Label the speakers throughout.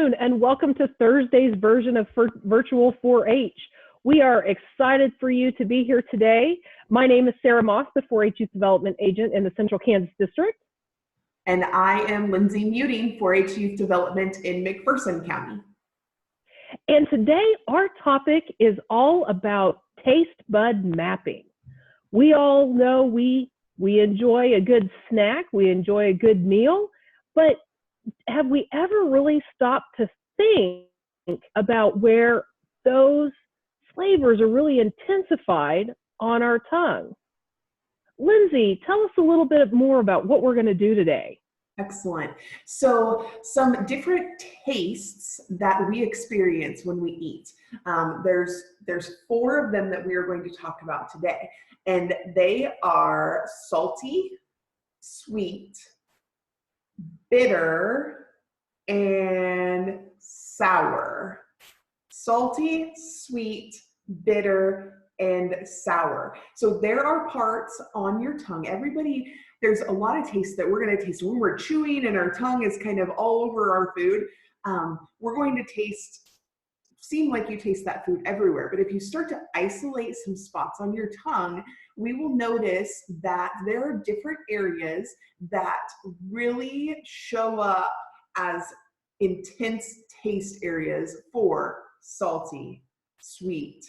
Speaker 1: afternoon, and welcome to Thursday's version of Virtual 4-H. We are excited for you to be here today. My name is Sarah Moss, the 4-H Youth Development Agent in the Central Kansas District.
Speaker 2: And I am Lindsay Muting, 4-H Youth Development in McPherson County.
Speaker 1: And today our topic is all about taste bud mapping. We all know we enjoy a good snack, we enjoy a good meal, but have we ever really stopped to think about where those flavors are really intensified on our tongue? Lindsay, tell us a little bit more about what we're going to do today.
Speaker 2: Excellent. So some different tastes that we experience when we eat. There's 4 of them that we are going to talk about today, and they are salty, sweet, bitter, and sour. Salty, sweet, bitter, and sour. So there are parts on your tongue. There's a lot of taste that we're going to taste when we're chewing and our tongue is kind of all over our food. We're going to seem like you taste that food everywhere. But if you start to isolate some spots on your tongue, we will notice that there are different areas that really show up as intense taste areas for salty, sweet,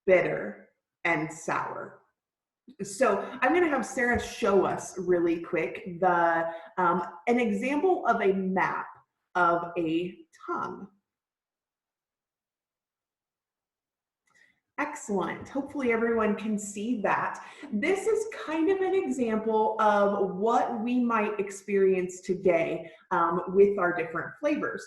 Speaker 2: bitter, and sour. So I'm going to have Sarah show us really quick an example of a map of a tongue. Excellent. Hopefully everyone can see that. This is kind of an example of what we might experience today with our different flavors.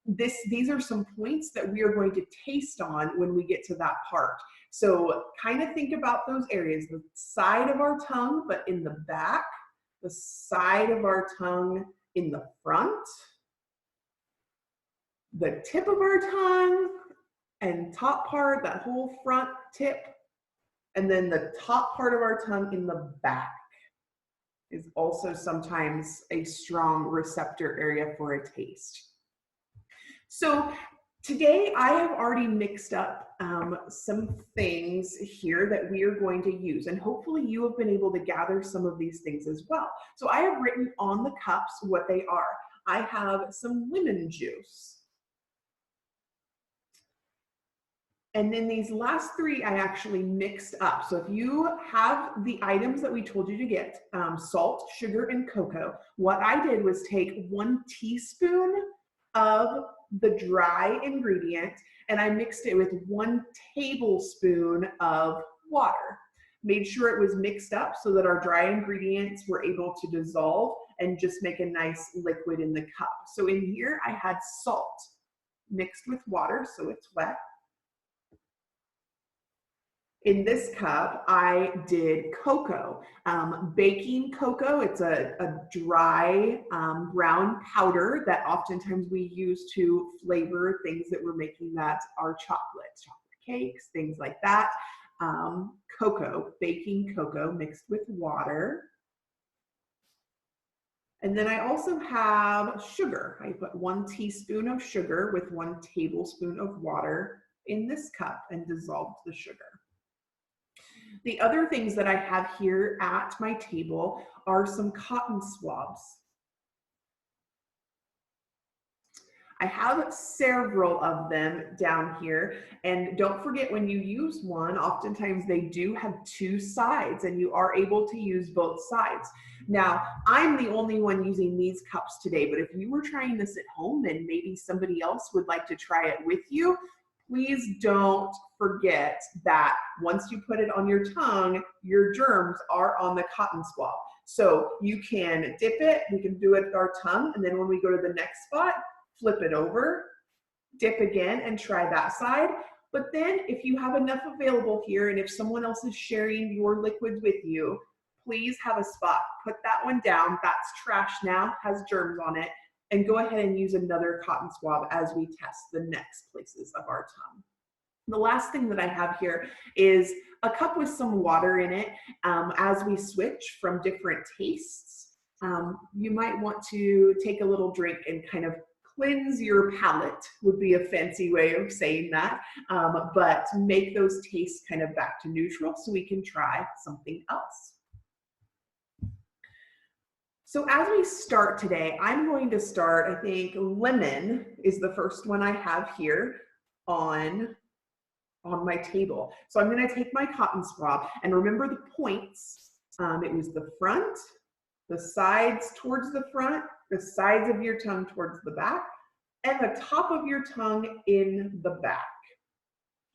Speaker 2: These are some points that we are going to taste on when we get to that part. So kind of think about those areas, the side of our tongue, but in the back, the side of our tongue in the front, the tip of our tongue, and top part, that whole front tip, and then the top part of our tongue in the back is also sometimes a strong receptor area for a taste. So today I have already mixed up some things here that we are going to use, and hopefully you have been able to gather some of these things as well. So I have written on the cups what they are. I have some lemon juice. And then these last 3 I actually mixed up. So if you have the items that we told you to get, salt, sugar, and cocoa, what I did was take 1 teaspoon of the dry ingredient and I mixed it with 1 tablespoon of water. Made sure it was mixed up so that our dry ingredients were able to dissolve and just make a nice liquid in the cup. So in here I had salt mixed with water, so it's wet. In this cup, I did cocoa, baking cocoa. It's a dry brown powder that oftentimes we use to flavor things that we're making that are chocolate cakes, things like that. Cocoa, baking cocoa mixed with water. And then I also have sugar. I put 1 teaspoon of sugar with 1 tablespoon of water in this cup and dissolved the sugar. The other things that I have here at my table are some cotton swabs. I have several of them down here, and don't forget when you use one, oftentimes they do have 2 sides and you are able to use both sides. Now, I'm the only one using these cups today, but if you were trying this at home and maybe somebody else would like to try it with you, please don't forget that once you put it on your tongue, your germs are on the cotton swab. So you can dip it, we can do it with our tongue, and then when we go to the next spot, flip it over, dip again, and try that side. But then if you have enough available here, and if someone else is sharing your liquids with you, please have a spot. Put that one down. That's trash now, has germs on it. And go ahead and use another cotton swab as we test the next places of our tongue. The last thing that I have here is a cup with some water in it. As we switch from different tastes, you might want to take a little drink and kind of cleanse your palate would be a fancy way of saying that, but make those tastes kind of back to neutral so we can try something else. So as we start today, I'm going to start, I think lemon is the first one I have here on my table. So I'm going to take my cotton swab, and remember the points. It was the front, the sides towards the front, the sides of your tongue towards the back, and the top of your tongue in the back.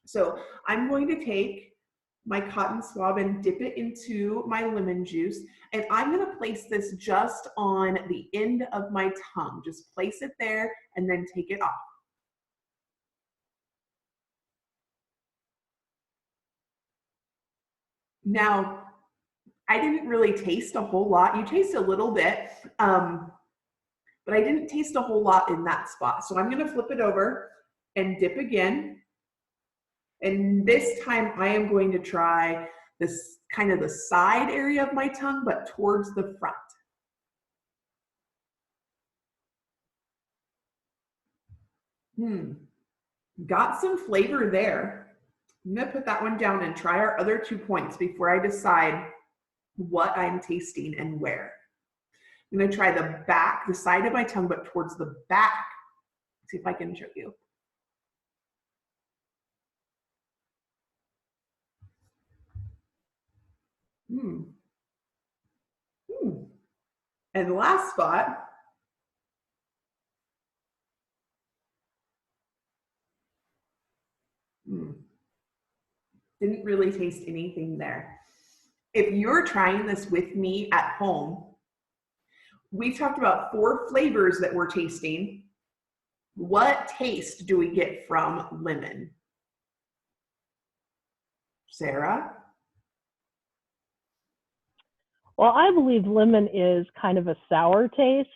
Speaker 2: So I'm going to take my cotton swab and dip it into my lemon juice, and I'm going to place this just on the end of my tongue. Just place it there and then take it off. Now, I didn't really taste a whole lot. You taste a little bit, but I didn't taste a whole lot in that spot. So I'm going to flip it over and dip again. And this time I am going to try this kind of the side area of my tongue, but towards the front. Got some flavor there. I'm going to put that one down and try our other 2 points before I decide what I'm tasting and where. I'm going to try the back, the side of my tongue, but towards the back. See if I can show you. And the last spot. Didn't really taste anything there. If you're trying this with me at home, we talked about 4 flavors that we're tasting. What taste do we get from lemon? Sarah?
Speaker 1: Well, I believe lemon is kind of a sour taste.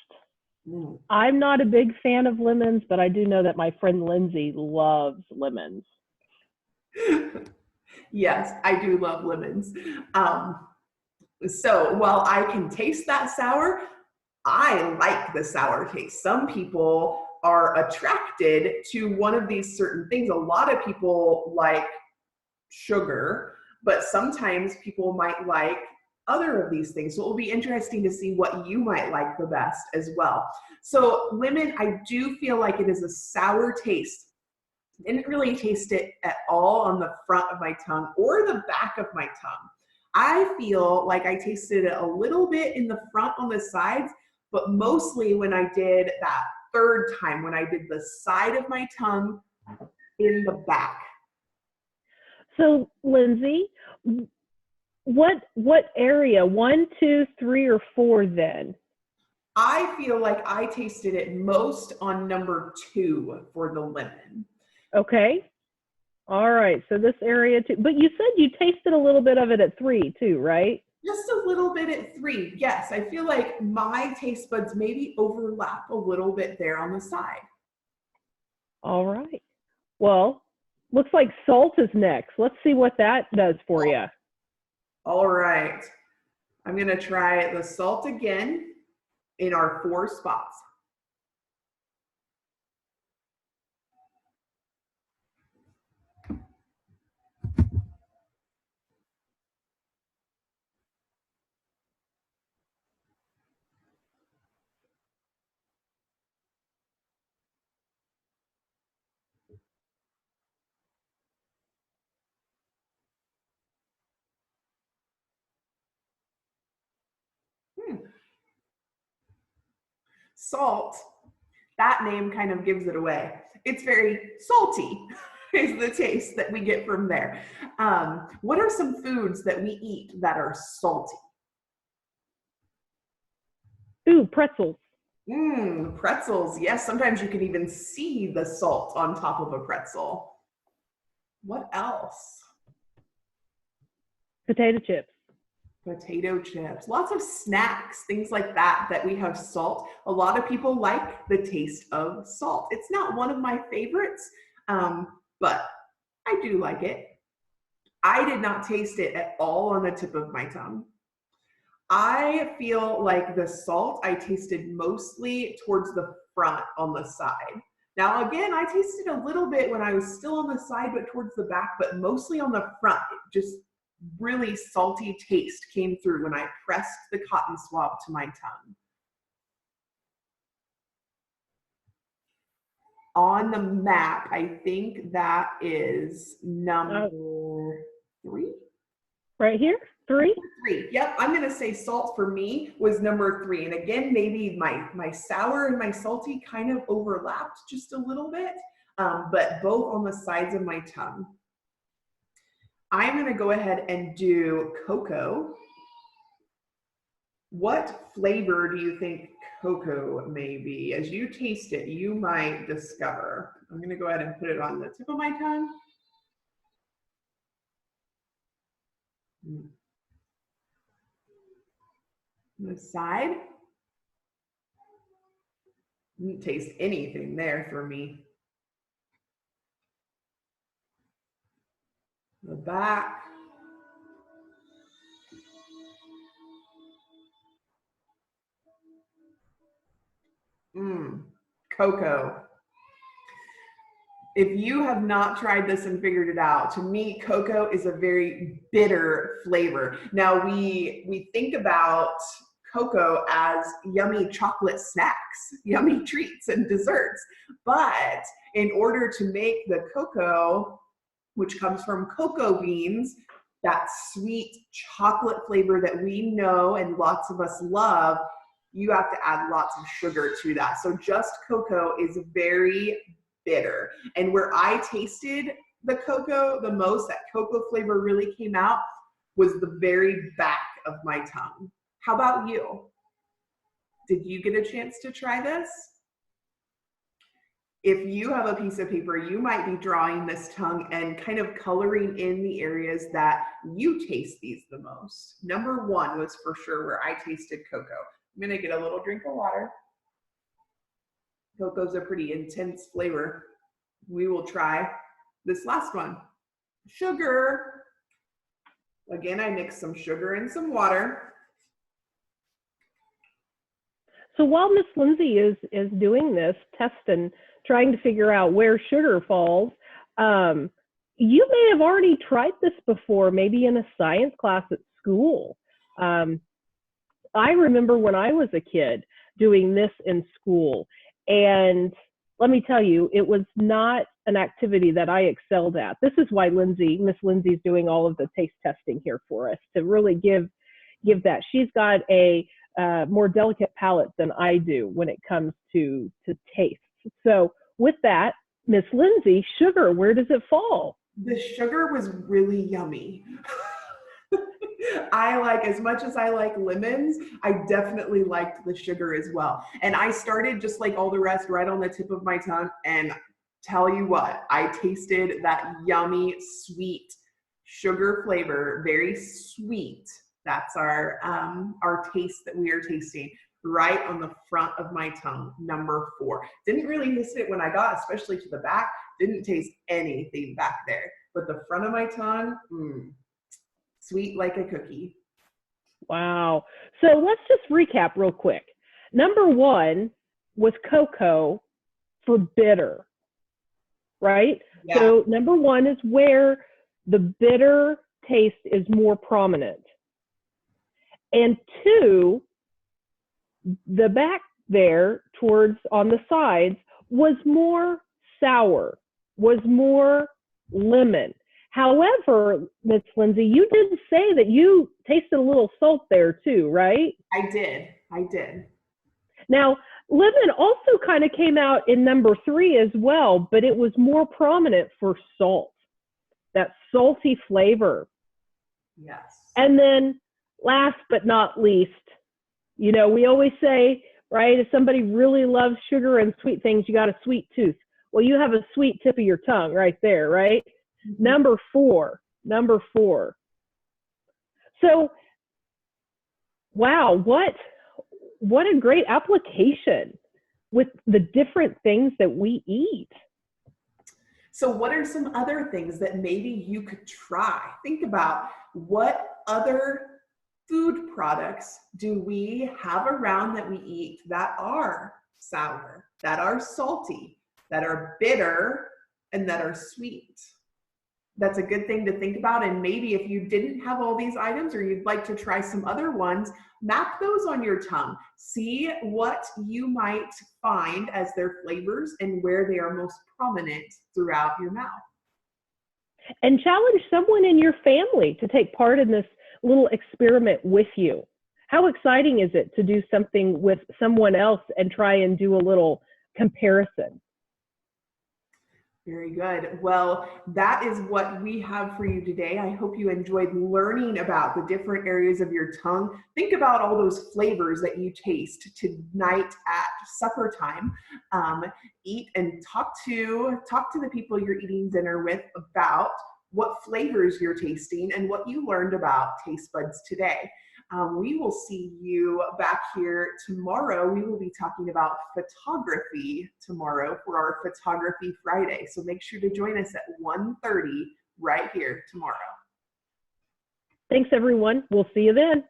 Speaker 1: I'm not a big fan of lemons, but I do know that my friend Lindsay loves lemons.
Speaker 2: Yes, I do love lemons. So while I can taste that sour, I like the sour taste. Some people are attracted to one of these certain things. A lot of people like sugar, but sometimes people might like other of these things. So it will be interesting to see what you might like the best as well. So lemon, I do feel like it is a sour taste. Didn't really taste it at all on the front of my tongue or the back of my tongue. I feel like I tasted it a little bit in the front on the sides, but mostly when I did that third time, when I did the side of my tongue in the back.
Speaker 1: So Lindsay, what area? 1, 2, 3, or 4 then?
Speaker 2: I feel like I tasted it most on number 2 for the lemon.
Speaker 1: Okay. All right. So this area too, but you said you tasted a little bit of it at 3 too, right?
Speaker 2: Just a little bit at 3. Yes, I feel like my taste buds maybe overlap a little bit there on the side.
Speaker 1: All right. Well, looks like salt is next. Let's see what that does for you.
Speaker 2: All right. I'm going to try the salt again in our 4 spots. Salt, that name kind of gives it away. It's very salty is the taste that we get from there. What are some foods that we eat that are salty?
Speaker 1: Ooh, pretzels.
Speaker 2: Pretzels. Yes, sometimes you can even see the salt on top of a pretzel. What else?
Speaker 1: Potato chips.
Speaker 2: Potato chips. Lots of snacks, things like that, that we have salt. A lot of people like the taste of salt. It's not one of my favorites, but I do like it. I did not taste it at all on the tip of my tongue. I feel like the salt I tasted mostly towards the front on the side. Now, again, I tasted a little bit when I was still on the side, but towards the back, but mostly on the front. Just really salty taste came through when I pressed the cotton swab to my tongue. On the map, I think that is number 3.
Speaker 1: Right here, 3.
Speaker 2: 3. Yep, I'm gonna say salt for me was number 3. And again, maybe my sour and my salty kind of overlapped just a little bit, but both on the sides of my tongue. I'm gonna go ahead and do cocoa. What flavor do you think cocoa may be? As you taste it, you might discover. I'm gonna go ahead and put it on the tip of my tongue. The side. Didn't taste anything there for me. The back. Cocoa. If you have not tried this and figured it out, to me, cocoa is a very bitter flavor. Now, we think about cocoa as yummy chocolate snacks, yummy treats and desserts. But in order to make the cocoa, which comes from cocoa beans, that sweet chocolate flavor that we know and lots of us love, you have to add lots of sugar to that. So just cocoa is very bitter. And where I tasted the cocoa the most, that cocoa flavor really came out, was the very back of my tongue. How about you? Did you get a chance to try this? If you have a piece of paper, you might be drawing this tongue and kind of coloring in the areas that you taste these the most. Number 1 was for sure where I tasted cocoa. I'm gonna get a little drink of water. Cocoa's a pretty intense flavor. We will try this last one. Sugar. Again, I mixed some sugar and some water.
Speaker 1: So while Miss Lindsay is doing this test and trying to figure out where sugar falls, you may have already tried this before, maybe in a science class at school. I remember when I was a kid doing this in school, and let me tell you, it was not an activity that I excelled at. This is why Miss Lindsay's doing all of the taste testing here for us, to really give that. She's got a more delicate palate than I do when it comes to taste. So with that, Miss Lindsay, sugar, where does it fall?
Speaker 2: The sugar was really yummy. I like, as much as I like lemons, I definitely liked the sugar as well. And I started just like all the rest right on the tip of my tongue, and tell you what, I tasted that yummy, sweet sugar flavor, very sweet. That's our taste that we are tasting right on the front of my tongue, number 4. Didn't really miss it when I got, especially to the back, didn't taste anything back there. But the front of my tongue, sweet like a cookie.
Speaker 1: Wow. So let's just recap real quick. Number 1 was cocoa for bitter, right?
Speaker 2: Yeah.
Speaker 1: So number 1 is where the bitter taste is more prominent. And 2, the back there towards on the sides was more sour, was more lemon. However, Miss Lindsay, you did say that you tasted a little salt there too, right?
Speaker 2: I did.
Speaker 1: Now, lemon also kind of came out in number 3 as well, but it was more prominent for salt, that salty flavor.
Speaker 2: Yes.
Speaker 1: And then last but not least, you know, we always say, right, if somebody really loves sugar and sweet things, you got a sweet tooth. Well, you have a sweet tip of your tongue right there, right? Mm-hmm. Number four. So, wow, what a great application with the different things that we eat.
Speaker 2: So what are some other things that maybe you could try? Think about what other food products do we have around that we eat that are sour, that are salty, that are bitter, and that are sweet? That's a good thing to think about. And maybe if you didn't have all these items or you'd like to try some other ones, map those on your tongue. See what you might find as their flavors and where they are most prominent throughout your mouth.
Speaker 1: And challenge someone in your family to take part in this little experiment with you. How exciting is it to do something with someone else and try and do a little comparison?
Speaker 2: Very good. Well, that is what we have for you today. I hope you enjoyed learning about the different areas of your tongue. Think about all those flavors that you taste tonight at supper time. Eat and talk to the people you're eating dinner with about what flavors you're tasting and what you learned about taste buds today. We will see you back here tomorrow. We will be talking about photography tomorrow for our Photography Friday. So make sure to join us at 1:30 right here tomorrow.
Speaker 1: Thanks, everyone. We'll see you then.